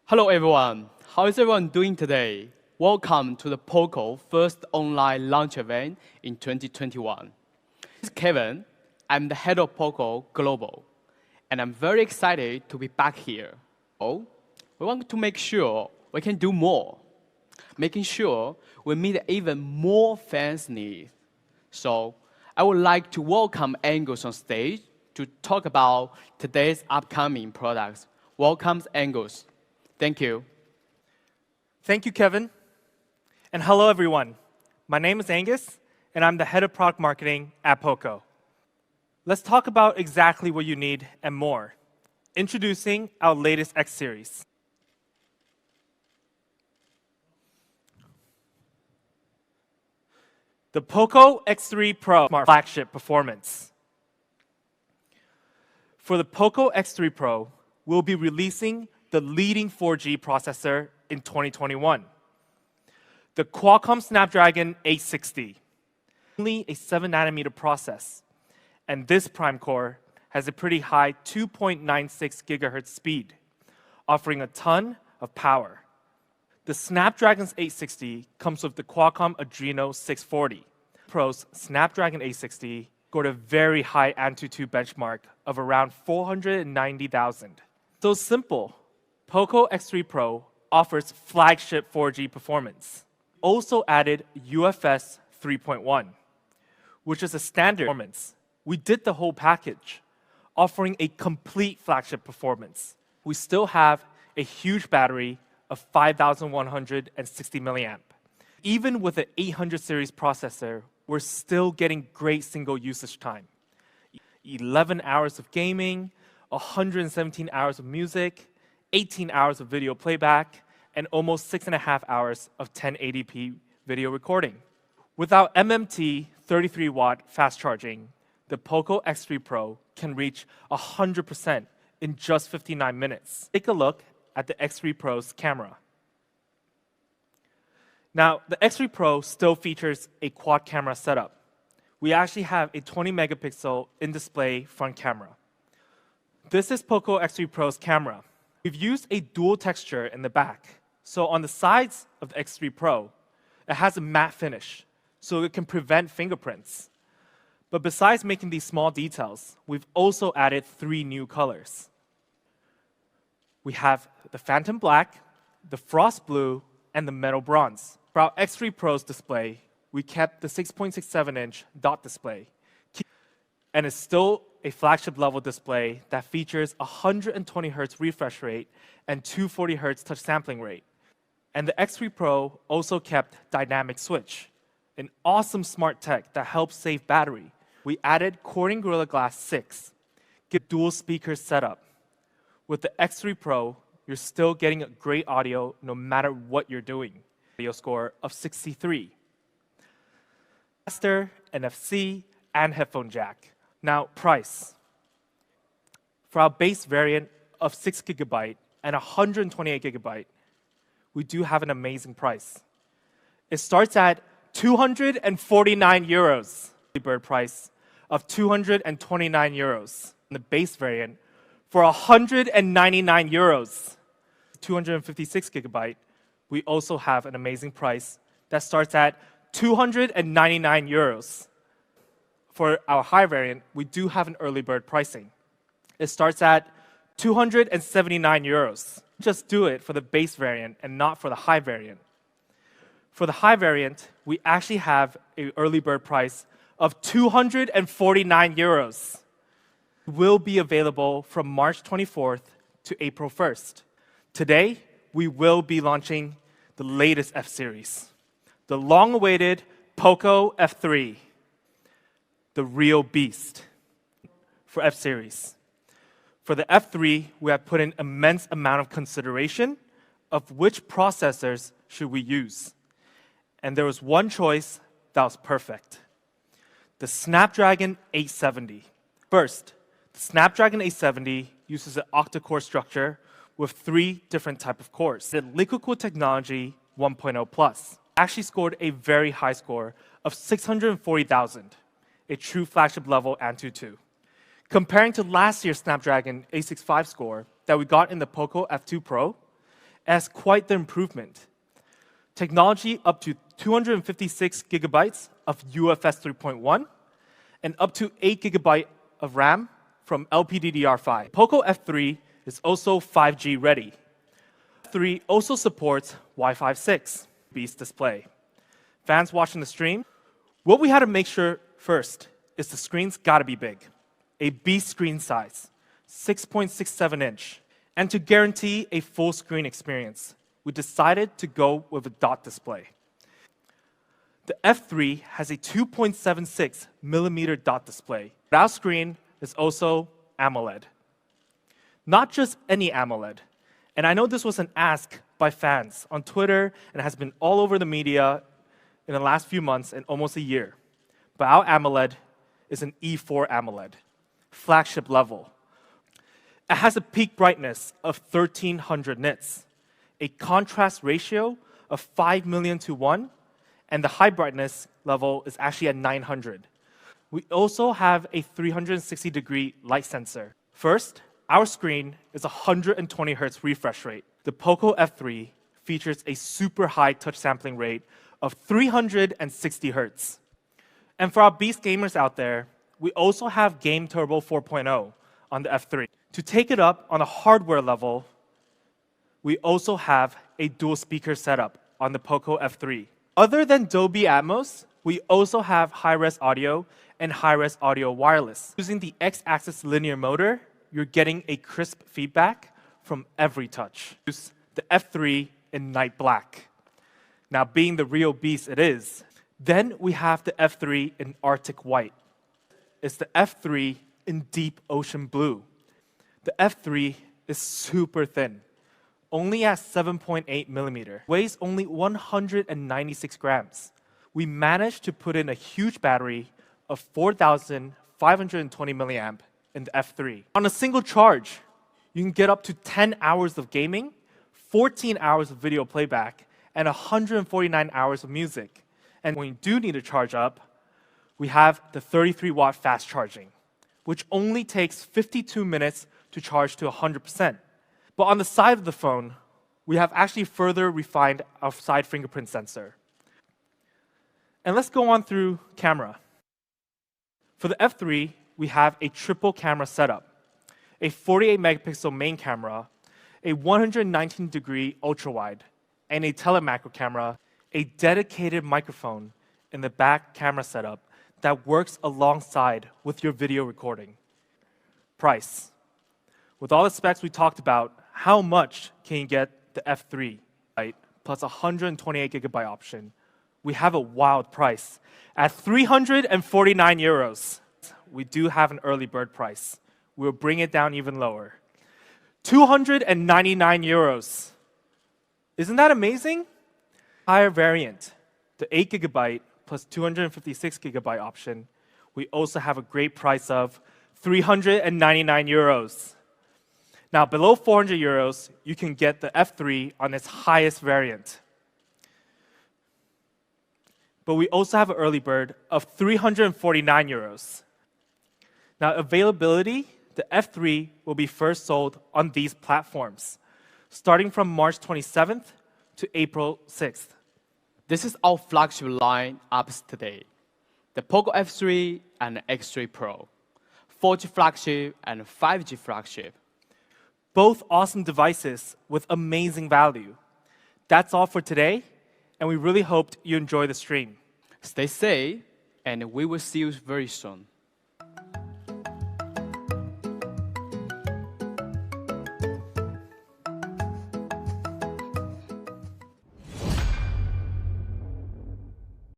Hello everyone, how is everyone doing today? Welcome to the Poco first online launch event in 2021. This is Kevin, I'm the head of Poco Global, and I'm very excited to be back here. Oh, we want to make sure we can do more, making sure we meet even more fans' needs. So I would like to welcome Angus on stage to talk about today's upcoming products. Welcome, Angus. Thank you. Thank you, Kevin. And hello, everyone. My name is Angus, and I'm the head of product marketing at Poco. Let's talk about exactly what you need and more. Introducing our latest X series. The Poco X3 Pro smart flagship performance. For the Poco X3 Pro, we'll be releasing the leading 4G processor in 2021. The Qualcomm Snapdragon 860, only a 7nm process, and this prime core has a pretty high 2.96 GHz speed, offering a ton of power. The Snapdragon's 860 comes with the Qualcomm Adreno 640. Pro's Snapdragon 860 scored a very high AnTuTu benchmark of around 490,000. So simple. Poco X3 Pro offers flagship 4G performance. Also added UFS 3.1, which is a standard performance. We did the whole package, offering a complete flagship performance. We still have a huge battery of 5,160 milliamp. Even with an 800 series processor, we're still getting great single usage time. 11 hours of gaming, 117 hours of music, 18 hours of video playback, and almost 6.5 hours of 1080p video recording. Without MMT 33-watt fast charging, the Poco X3 Pro can reach 100% in just 59 minutes. Take a look at the X3 Pro's camera. Now, the X3 Pro still features a quad camera setup. We actually have a 20 megapixel in-display front camera. This is Poco X3 Pro's camera. We've used a dual texture in the back. So on the sides of the X3 Pro, it has a matte finish, so it can prevent fingerprints. But besides making these small details, we've also added 3 new colors. We have the Phantom Black, the Frost Blue, and the Metal Bronze. For our X3 Pro's display, we kept the 6.67-inch dot display, and it's still a flagship level display that features 120 Hz refresh rate and 240 Hz touch sampling rate. And the X3 Pro also kept dynamic switch, an awesome smart tech that helps save battery. We added Corning Gorilla Glass 6, get dual speakers setup. With the X3 Pro, you're still getting a great audio no matter what you're doing. Audio score of 63. Faster, NFC, and headphone jack. Now, price. For our base variant of 6 GB and 128 GB, we do have an amazing price. It starts at 249 euros. The bird price of 229 euros. The base variant for 199 euros. 256 GB, we also have an amazing price that starts at 299 euros. For our high variant, we do have an early bird pricing. It starts at 279 euros. Just do it for the base variant and not for the high variant. For the high variant, we actually have an early bird price of 249 euros. It will be available from March 24th to April 1st. Today, we will be launching the latest F series, the long-awaited Poco F3. The real beast for F series. For the F3, we have put in immense amount of consideration of which processors should we use. And there was one choice that was perfect. The Snapdragon 870. First, the Snapdragon 870 uses an octa-core structure with 3 different types of cores. The liquid-cooled technology 1.0 Plus actually scored a very high score of 640,000. A true flagship level AnTuTu. Comparing to last year's Snapdragon 865 score that we got in the Poco F2 Pro, has quite the improvement. Technology up to 256 gigabytes of UFS 3.1 and up to 8 gigabyte of RAM from LPDDR5. Poco F3 is also 5G ready. F3 also supports Wi-Fi 6 Beast display. Fans watching the stream, what we had to make sure first is the screen's gotta be big. A Beast screen size, 6.67 inch. And to guarantee a full screen experience, we decided to go with a dot display. The F3 has a 2.76 millimeter dot display. Our screen is also AMOLED. Not just any AMOLED. And I know this was an ask by fans on Twitter and has been all over the media in the last few months and almost a year. But our AMOLED is an E4 AMOLED, flagship level. It has a peak brightness of 1300 nits, a contrast ratio of 5 million to 1, and the high brightness level is actually at 900. We also have a 360-degree light sensor. First, our screen is 120 Hz refresh rate. The Poco F3 features a super high touch sampling rate of 360 Hz. And for our Beast gamers out there, we also have Game Turbo 4.0 on the F3. To take it up on a hardware level, we also have a dual speaker setup on the Poco F3. Other than Dolby Atmos, we also have high-res audio and high-res audio wireless. Using the X-axis linear motor, you're getting a crisp feedback from every touch. Use the F3 in night black. Now, being the real beast it is. Then we have the F3 in Arctic white. It's the F3 in deep ocean blue. The F3 is super thin, only at 7.8 millimeter, weighs only 196 grams. We managed to put in a huge battery of 4,520 milliamp in the F3. On a single charge, you can get up to 10 hours of gaming, 14 hours of video playback, and 149 hours of music. And when you do need to charge up, we have the 33-watt fast charging, which only takes 52 minutes to charge to 100%. But on the side of the phone, we have actually further refined our side fingerprint sensor. And let's go on through camera. For the F3, we have a triple camera setup, a 48 megapixel main camera, a 119-degree ultra-wide, and a telemacro camera, a dedicated microphone in the back camera setup that works alongside with your video recording. Price. With all the specs we talked about, how much can you get the F3, right? Plus 128 gigabyte option? We have a wild price at 349 euros. We do have an early bird price. We'll bring it down even lower. 299 euros. Isn't that amazing? Higher variant, the 8 gigabyte plus 256 gigabyte option. We also have a great price of 399 euros. Now, below 400 euros, you can get the F3 on its highest variant. But we also have an early bird of 349 euros. Now, availability, the F3 will be first sold on these platforms, starting from March 27th to April 6th. This is our flagship line-ups today. The Poco F3 and X3 Pro, 4G flagship and 5G flagship. Both awesome devices with amazing value. That's all for today, and we really hoped you enjoy the stream. Stay safe, and we will see you very soon.